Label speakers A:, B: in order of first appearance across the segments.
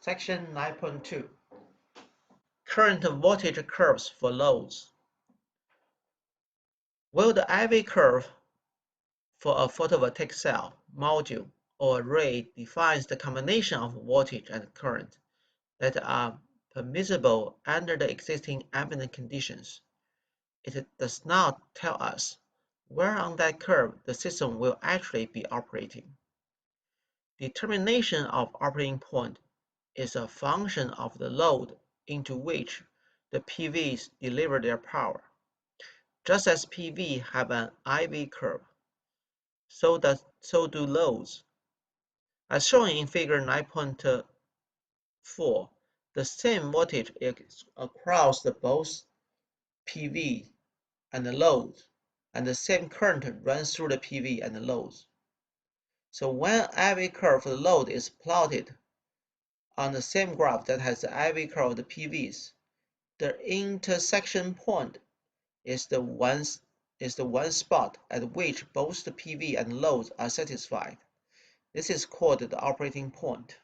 A: Section 9.2 Current voltage curves for loads. Well, the IV curve for a photovoltaic cell, module, or array defines the combination of voltage and current that are permissible under the existing ambient conditions. It does not tell us where on that curve the system will actually be operating. Determination of operating point is a function of the load into which the PVs deliver their power. Just as PV have an IV curve, so do loads. As shown in figure 9.4, the same voltage is across both PV and the loads, and the same current runs through the PV and the loads. So when IV curve for the load is plotted on the same graph that has the IV curve of the PVs, the intersection point is the one spot at which both the PV and loads are satisfied. This is called the operating point.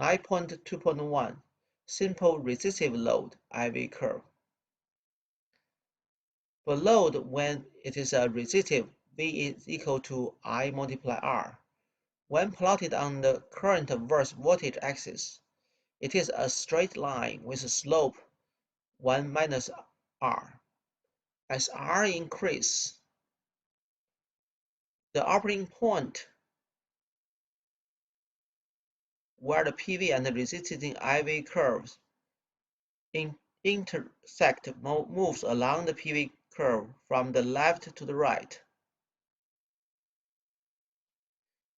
A: 9.2.1 Simple resistive load IV curve. For load, when it is a resistive, V is equal to I multiply R. When plotted on the current versus voltage axis, it is a straight line with a slope 1 minus R. As R increases, the operating point where the PV and the resisting IV curves intersect moves along the PV curve from the left to the right.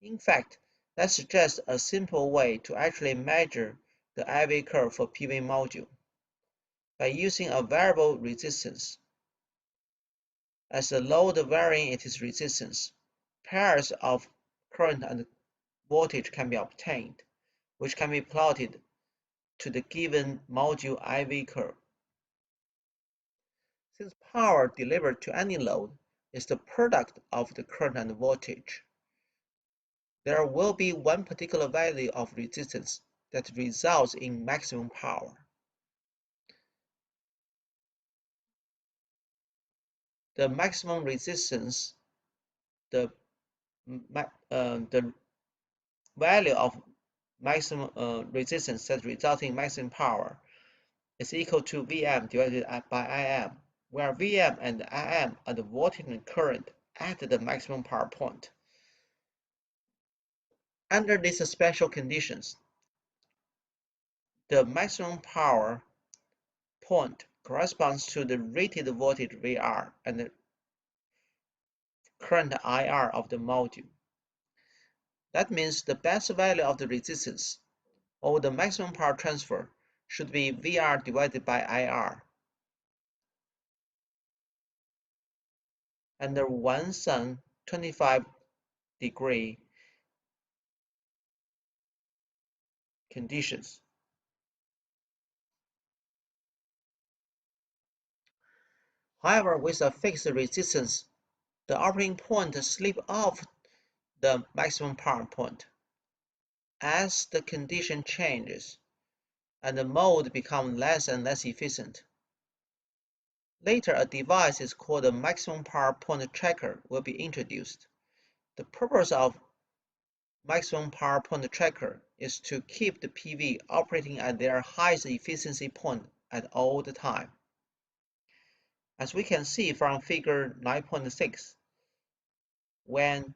A: In fact, that suggests a simple way to actually measure the IV curve for PV module by using a variable resistance. As the load varying its resistance, pairs of current and voltage can be obtained, which can be plotted to the given module IV curve. Since power delivered to any load is the product of the current and voltage, there will be one particular value of resistance that results in maximum power. The maximum resistance, the value of maximum resistance that results in maximum power is equal to Vm divided by Im, where Vm and Im are the voltage and current at the maximum power point. Under these special conditions, the maximum power point corresponds to the rated voltage Vr and the current IR of the module. That means the best value of the resistance or the maximum power transfer should be Vr divided by IR. Under 1 sun 25-degree conditions. However, with a fixed resistance, the operating point slips off the maximum power point as the condition changes and the mode becomes less and less efficient. Later, a device is called a maximum power point tracker will be introduced. The purpose of maximum power point tracker is to keep the PV operating at their highest efficiency point at all the time. As we can see from figure 9.6, when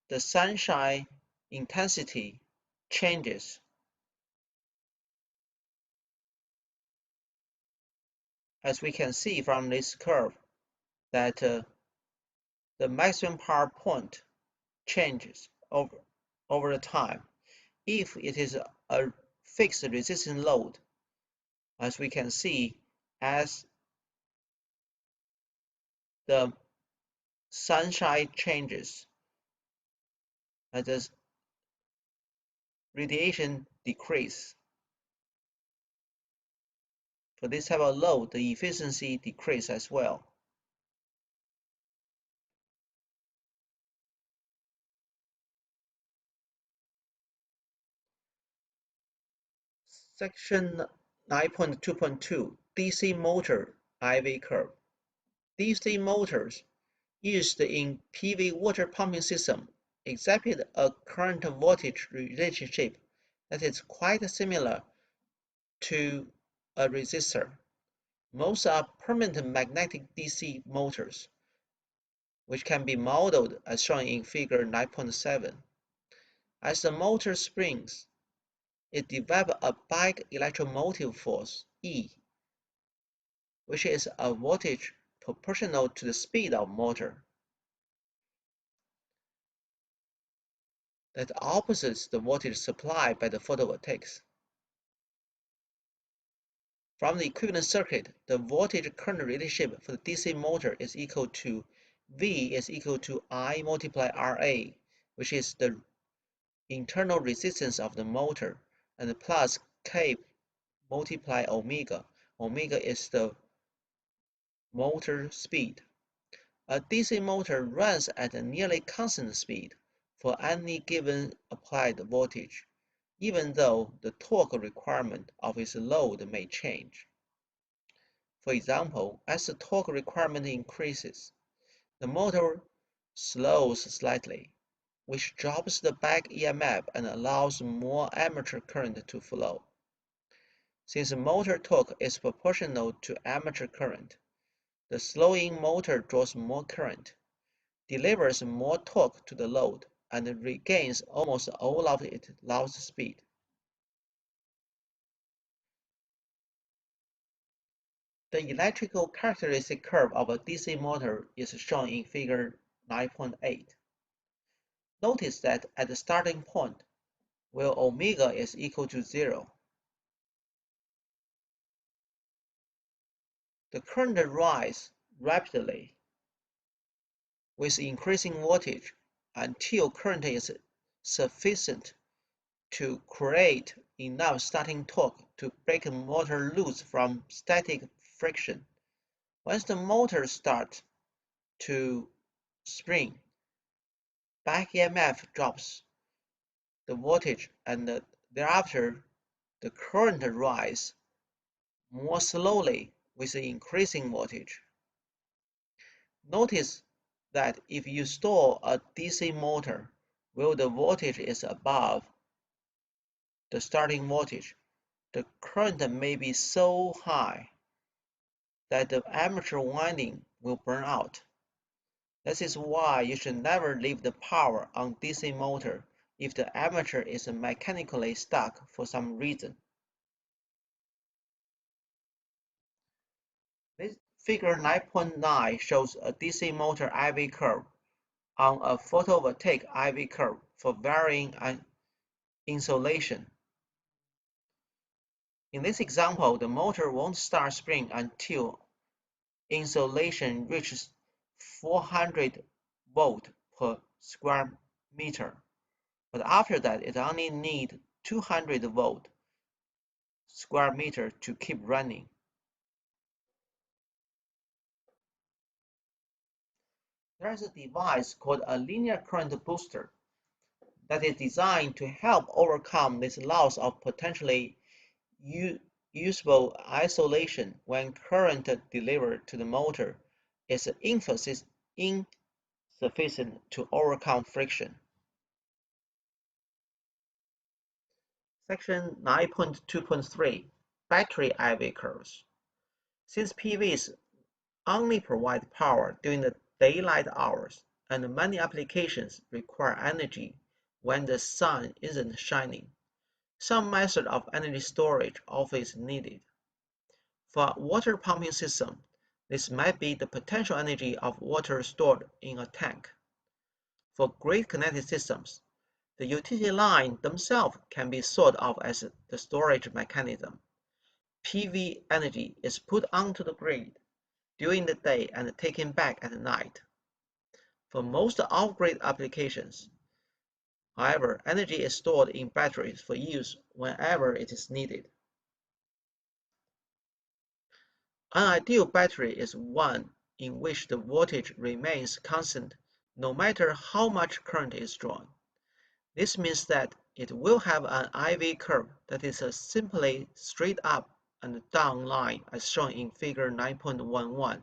A: the sunshine intensity changes, as we can see from this curve, that the maximum power point changes over the time. If it is a fixed resistance load, as we can see, as the sunshine changes, as the radiation decreases. For this type of load, the efficiency decreases as well. Section 9.2.2 DC motor IV curve. DC motors used in PV water pumping system exhibit a current voltage relationship that is quite similar to a resistor. Most are permanent magnetic DC motors, which can be modeled as shown in figure 9.7. As the motor springs, it develops a back electromotive force, E, which is a voltage proportional to the speed of motor that opposites the voltage supplied by the photovoltaics. From the equivalent circuit, the voltage-current relationship for the DC motor is equal to V is equal to I multiply RA, which is the internal resistance of the motor, and plus K multiply omega. Omega is the motor speed. A DC motor runs at a nearly constant speed for any given applied voltage, even though the torque requirement of its load may change. For example, as the torque requirement increases, the motor slows slightly, which drops the back EMF and allows more armature current to flow. Since motor torque is proportional to armature current, the slowing motor draws more current, delivers more torque to the load, and regains almost all of its lost speed. The electrical characteristic curve of a DC motor is shown in figure 9.8. Notice that at the starting point, where omega is equal to 0, the current rises rapidly with increasing voltage until current is sufficient to create enough starting torque to break the motor loose from static friction. Once the motor starts to spring, back EMF drops the voltage, and thereafter the current rises more slowly with the increasing voltage. Notice that if you store a DC motor where the voltage is above the starting voltage, the current may be so high that the armature winding will burn out. This is why you should never leave the power on DC motor if the armature is mechanically stuck for some reason. This figure 9.9 shows a DC motor IV curve on a photovoltaic IV curve for varying insolation. In this example, the motor won't start spinning until insolation reaches 400 volt per square meter, but after that it only needs 200 volt square meter to keep running. There is a device called a linear current booster that is designed to help overcome this loss of potentially usable isolation when current delivered to the motor is insufficient to overcome friction. Section 9.2.3 Battery IV curves. Since PVs only provide power during the daylight hours, and many applications require energy when the sun isn't shining, some method of energy storage often is needed. For a water pumping system, this might be the potential energy of water stored in a tank. For grid-connected systems, the utility line themselves can be thought of as the storage mechanism. PV energy is put onto the grid during the day and taken back at night. For most off-grid applications, however, energy is stored in batteries for use whenever it is needed. An ideal battery is one in which the voltage remains constant no matter how much current is drawn. This means that it will have an IV curve that is a simply straight up and down line as shown in figure 9.11.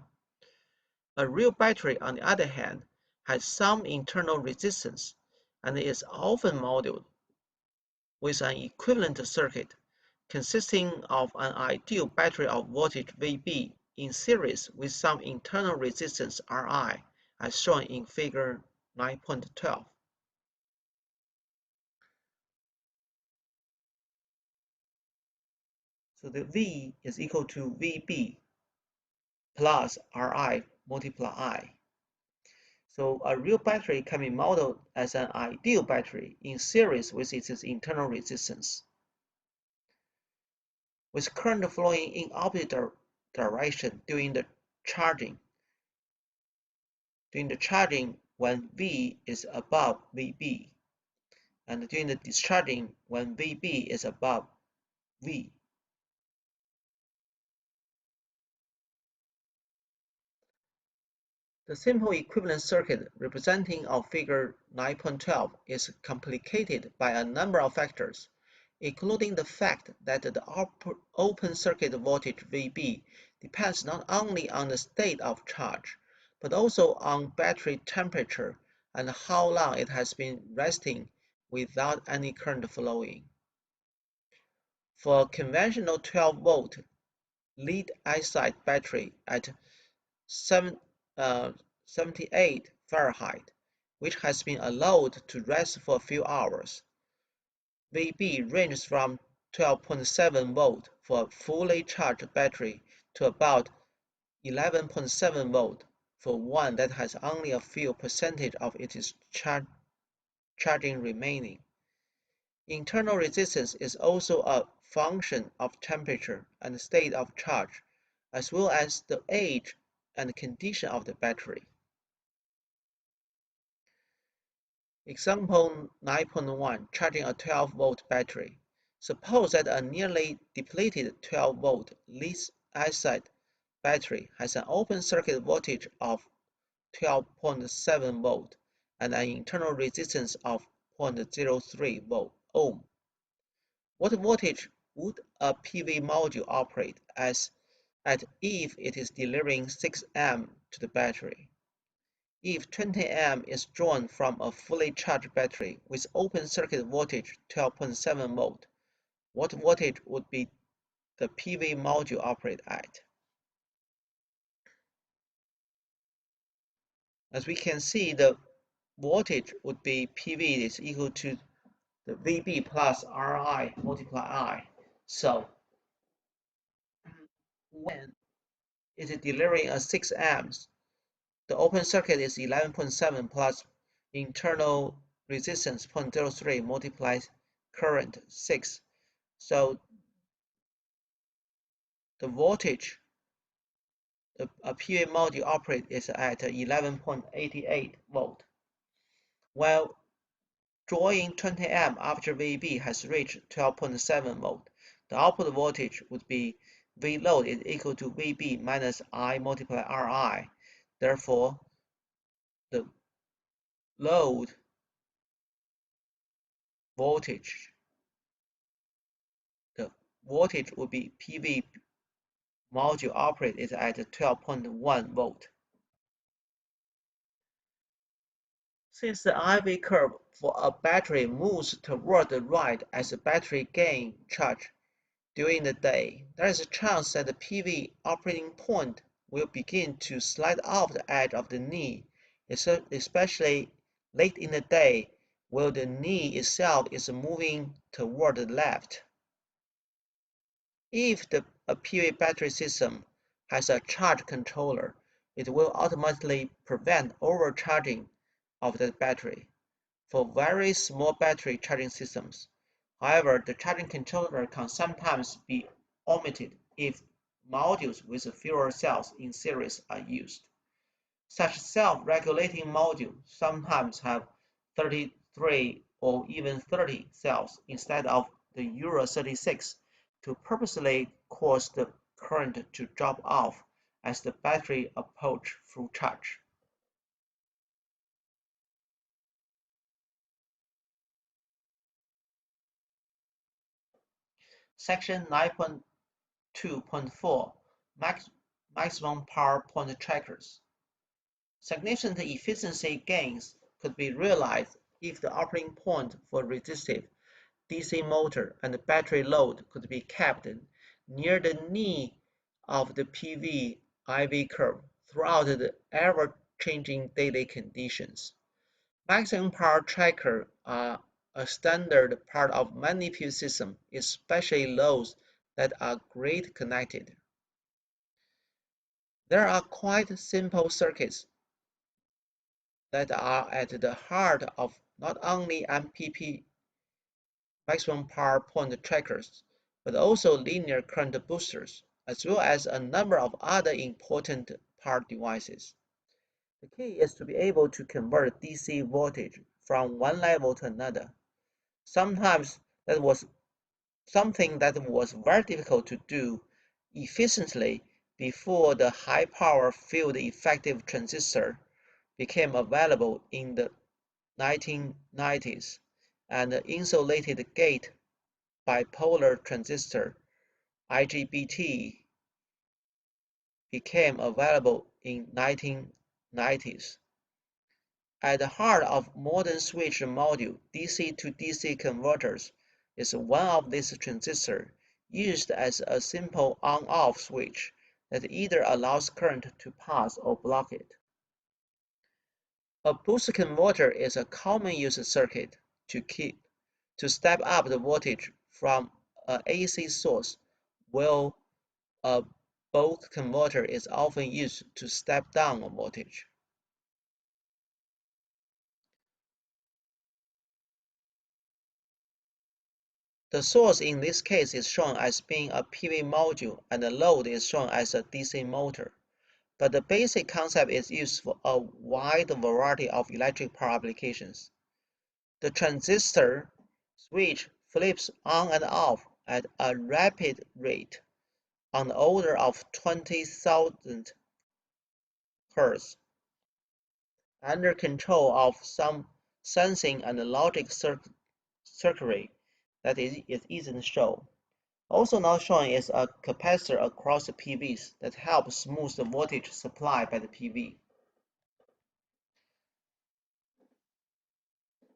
A: A real battery, on the other hand, has some internal resistance and is often modeled with an equivalent circuit consisting of an ideal battery of voltage VB in series with some internal resistance Ri, as shown in figure 9.12. So the V is equal to VB plus Ri multiply I. So a real battery can be modeled as an ideal battery in series with its internal resistance. With current flowing in opposite direction during the charging when V is above VB, and during the discharging when VB is above V. The simple equivalent circuit representing of figure 9.12 is complicated by a number of factors, including the fact that the open circuit voltage VB depends not only on the state of charge, but also on battery temperature and how long it has been resting without any current flowing. For a conventional 12-volt lead-acid battery at 78 Fahrenheit, which has been allowed to rest for a few hours, VB ranges from 12.7 volt for a fully charged battery to about 11.7 volt for one that has only a few percentage of its charging remaining. Internal resistance is also a function of temperature and state of charge, as well as the age and condition of the battery. Example 9.1, charging a 12-volt battery. Suppose that a nearly depleted 12-volt lead-acid battery has an open circuit voltage of 12.7 volt and an internal resistance of 0.03 ohm. What voltage would a PV module operate at if it is delivering 6 amp to the battery? If 20 amp is drawn from a fully charged battery with open circuit voltage 12.7 volt, what voltage would be the PV module operate at? As we can see, the voltage would be PV is equal to the VB plus Ri multiply I. So when it is delivering a 6 amps, the open circuit is 11.7 plus internal resistance 0.03 multiplies current 6. So the voltage a PV module operates is at 11.88 volt. While drawing 20 amp after VB has reached 12.7 volt, the output voltage would be V load is equal to VB minus I multiply Ri. Therefore, the load voltage, the voltage would be PV module operate is at 12.1 volt. Since the IV curve for a battery moves toward the right as the battery gains charge during the day, there is a chance that the PV operating point will begin to slide off the edge of the knee, especially late in the day, while the knee itself is moving toward the left. If a PV battery system has a charge controller, it will automatically prevent overcharging of the battery. For very small battery charging systems, however, the charging controller can sometimes be omitted if modules with fewer cells in series are used. Such self-regulating modules sometimes have 33 or even 30 cells instead of the usual 36 to purposely cause the current to drop off as the battery approaches full charge. Section 9.2.4 Maximum Power Point Trackers. Significant efficiency gains could be realized if the operating point for resistive DC motor and battery load could be kept near the knee of the PV IV curve throughout the ever-changing daily conditions. Maximum power trackers are a standard part of many PV systems, especially those that are grid connected. There are quite simple circuits that are at the heart of not only MPP maximum power point trackers, but also linear current boosters, as well as a number of other important power devices. The key is to be able to convert DC voltage from one level to another. Sometimes that was something that was very difficult to do efficiently before the high-power field effective transistor became available in the 1990s, and the insulated gate bipolar transistor IGBT became available in 1990s. At the heart of modern switch module DC to DC converters is one of these transistors used as a simple on-off switch that either allows current to pass or block it. A boost converter is a common use circuit to step up the voltage from an AC source, while a bulk converter is often used to step down a voltage. The source in this case is shown as being a PV module and the load is shown as a DC motor, but the basic concept is used for a wide variety of electric power applications. The transistor switch flips on and off at a rapid rate, on the order of 20,000 Hz, under control of some sensing and logic circuitry that isn't shown. Also not shown is a capacitor across the PVs that helps smooth the voltage supply by the PV.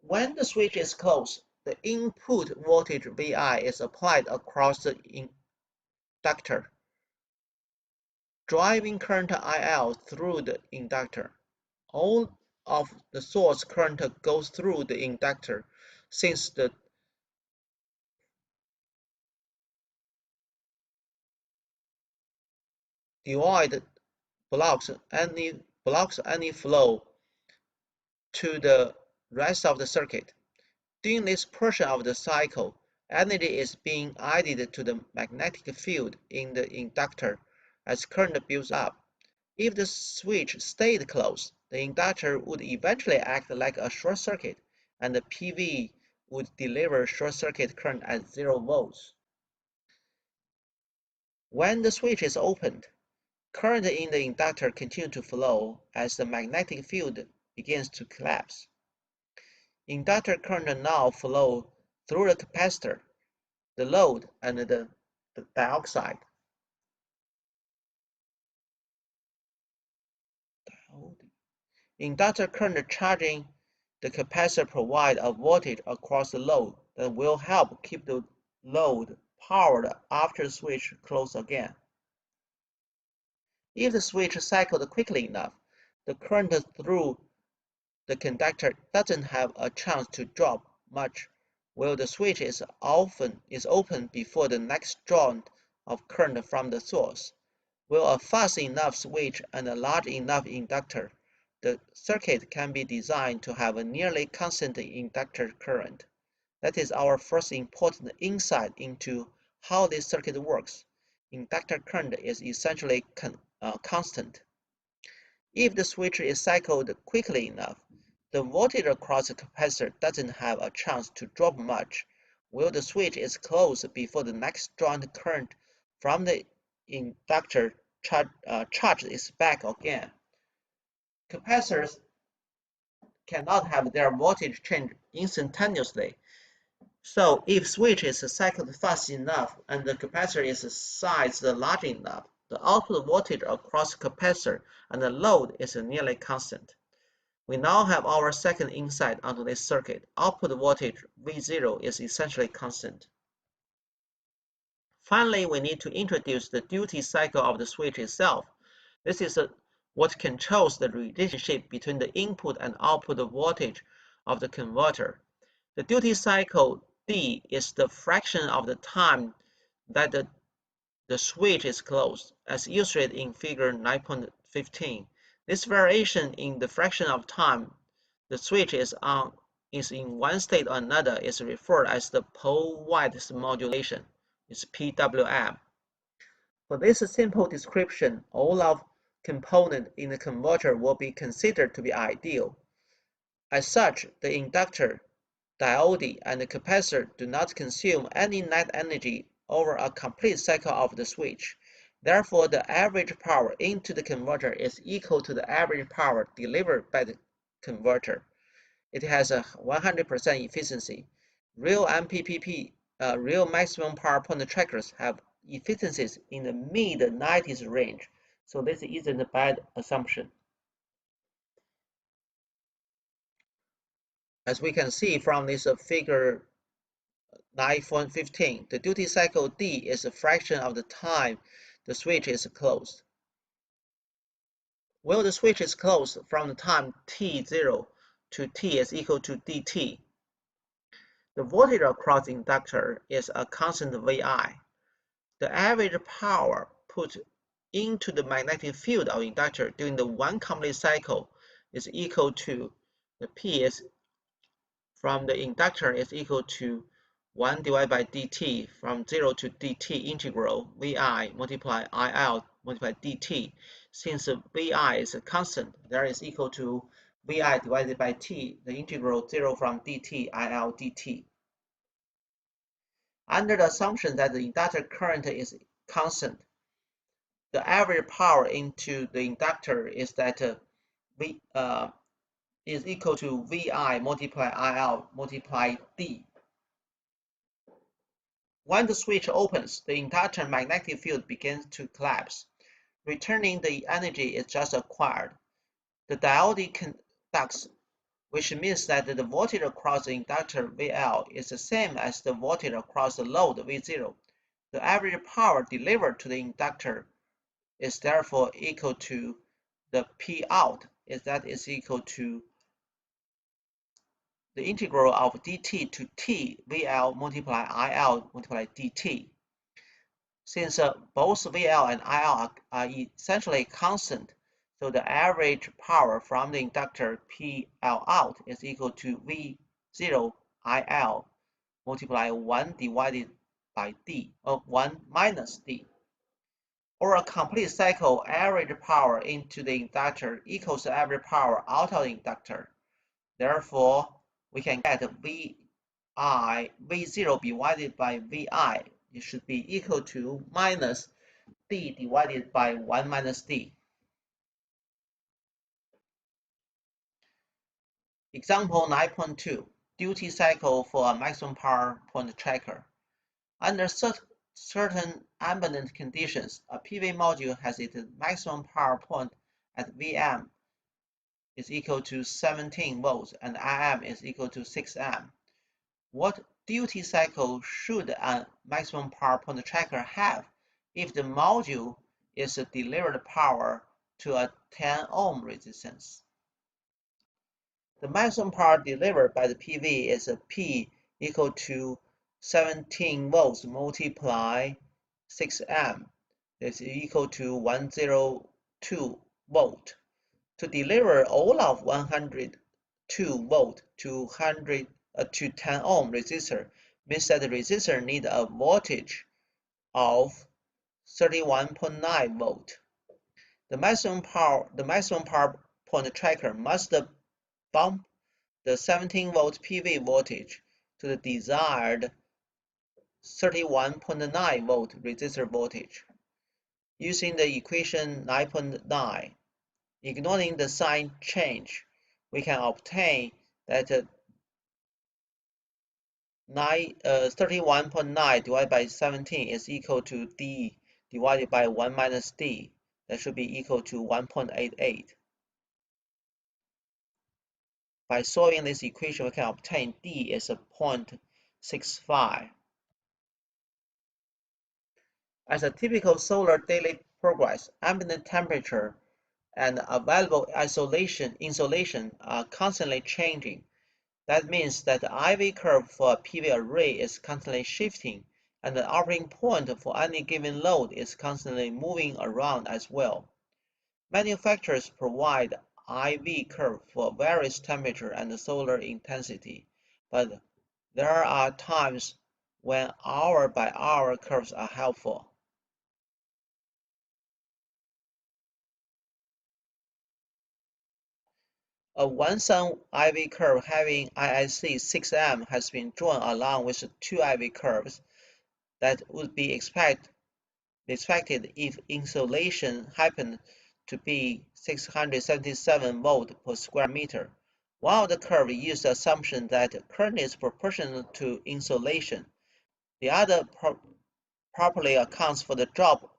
A: When the switch is closed, the input voltage Vi is applied across the inductor, driving current IL through the inductor. All of the source current goes through the inductor since the diode blocks any flow to the rest of the circuit. During this portion of the cycle, energy is being added to the magnetic field in the inductor as current builds up. If the switch stayed closed, the inductor would eventually act like a short circuit, and the PV would deliver short circuit current at 0 volts. When the switch is opened, current in the inductor continues to flow as the magnetic field begins to collapse. Inductor current now flows through the capacitor, the load, and the dioxide. Inductor current charging the capacitor provides a voltage across the load that will help keep the load powered after the switch closes again. If the switch cycled quickly enough, the current through the conductor doesn't have a chance to drop much, while the switch is open before the next draw of current from the source. With a fast enough switch and a large enough inductor, the circuit can be designed to have a nearly constant inductor current. That is our first important insight into how this circuit works. Inductor current is essentially constant. If the switch is cycled quickly enough, the voltage across the capacitor doesn't have a chance to drop much, while the switch is closed before the next drawn current from the inductor charges is back again. Capacitors cannot have their voltage change instantaneously, So if switch is cycled fast enough and the capacitor is sized large enough, the output voltage across the capacitor and the load is nearly constant. We now have our second insight onto this circuit. Output voltage V0 is essentially constant. Finally, we need to introduce the duty cycle of the switch itself. This is what controls the relationship between the input and output voltage of the converter. The duty cycle D is the fraction of the time that the switch is closed, as illustrated in figure 9.15. This variation in the fraction of time the switch is in one state or another is referred as the pole-wide modulation. It's PWM. For this simple description, all of components in the converter will be considered to be ideal. As such, the inductor, diode, and the capacitor do not consume any net energy over a complete cycle of the switch. Therefore, the average power into the converter is equal to the average power delivered by the converter. It has a 100% efficiency. Real MPPT, real maximum power point trackers have efficiencies in the mid-90s range, so this isn't a bad assumption. As we can see from this figure 9.15, the duty cycle D is a fraction of the time the switch is closed. Well, the switch is closed from the time T0 to T is equal to dt. The voltage across the inductor is a constant Vi. The average power put into the magnetic field of the inductor during the one complete cycle is equal to the P is from the inductor is equal to 1 divided by dt from 0 to dt integral Vi multiply IL multiply dt. Since Vi is a constant, there is equal to Vi divided by t, the integral 0 from dt IL dt. Under the assumption that the inductor current is constant, the average power into the inductor is that V is equal to Vi multiply IL multiply D. When the switch opens, the inductor magnetic field begins to collapse, returning the energy it just acquired. The diode conducts, which means that the voltage across the inductor VL is the same as the voltage across the load V0. The average power delivered to the inductor is therefore equal to the P out, that is equal to the integral of dt to t VL multiply IL multiply dt. Since both VL and IL are essentially constant, so the average power from the inductor PL out is equal to V0 IL multiply 1 divided by D, or 1 minus D. Or a complete cycle average power into the inductor equals the average power out of the inductor. Therefore, we can get V0 divided by Vi. It should be equal to minus D divided by 1 minus D. Example 9.2, duty cycle for a maximum power point tracker. Under certain ambient conditions, a PV module has its maximum power point at Vm is equal to 17 volts and Im is equal to 6 amp. What duty cycle should a maximum power point tracker have if the module is delivered power to a 10 ohm resistance? The maximum power delivered by the PV is P equal to 17 volts multiply 6 amp. This is equal to 102 volt. To deliver all of 102 volt to 10 ohm resistor means that the resistor needs a voltage of 31.9 volt. The maximum power point tracker must bump the 17 volt PV voltage to the desired 31.9 volt resistor voltage. Using the equation 9.9, ignoring the sign change, we can obtain that 31.9 divided by 17 is equal to D divided by 1 minus D. That should be equal to 1.88. By solving this equation, we can obtain D is 0.65. As a typical solar daily progress, ambient temperature and available insolation are constantly changing. That means that the IV curve for a PV array is constantly shifting, and the operating point for any given load is constantly moving around as well. Manufacturers provide IV curve for various temperature and solar intensity, but there are times when hour-by-hour curves are helpful. A one-sun IV curve having IIC 6M has been drawn along with two IV curves that would be expected if insolation happened to be 677 volt per square meter. One of the curves used the assumption that current is proportional to insolation. The other properly accounts for the drop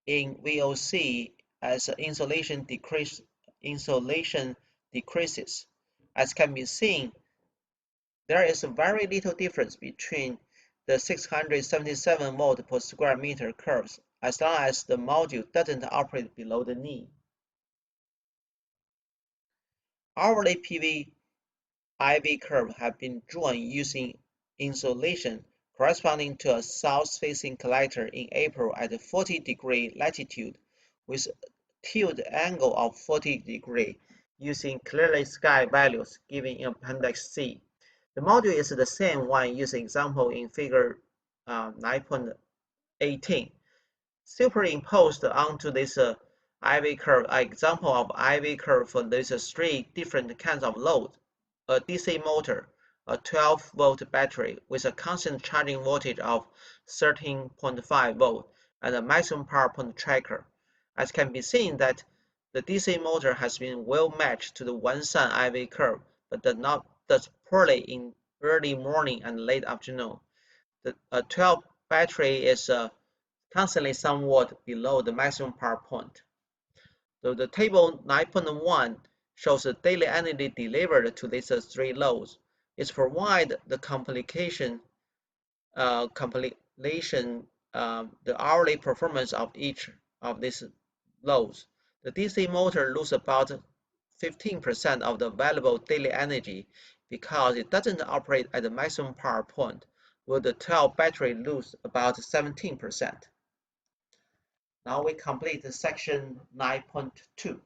A: in VOC as insolation decreases. As can be seen, there is very little difference between the 677 volt per square meter curves as long as the module doesn't operate below the knee. Hourly PV IV curve have been drawn using insolation corresponding to a south-facing collector in April at 40° latitude with a tilt angle of 40° using clearly sky values given in Appendix C. The module is the same one used example in Figure 9.18. Superimposed onto this IV curve are example of IV curve for these three different kinds of load: a DC motor, a 12-volt battery with a constant charging voltage of 13.5 volt, and a maximum power point tracker. As can be seen that the DC motor has been well matched to the one-sun IV curve, but does poorly in early morning and late afternoon. The 12 battery is constantly somewhat below the maximum power point. So the table 9.1 shows the daily energy delivered to these three loads. It provides the compilation, the hourly performance of each of these loads. The DC motor loses about 15% of the available daily energy because it doesn't operate at the maximum power point, while the 12 battery loses about 17%. Now we complete section 9.2.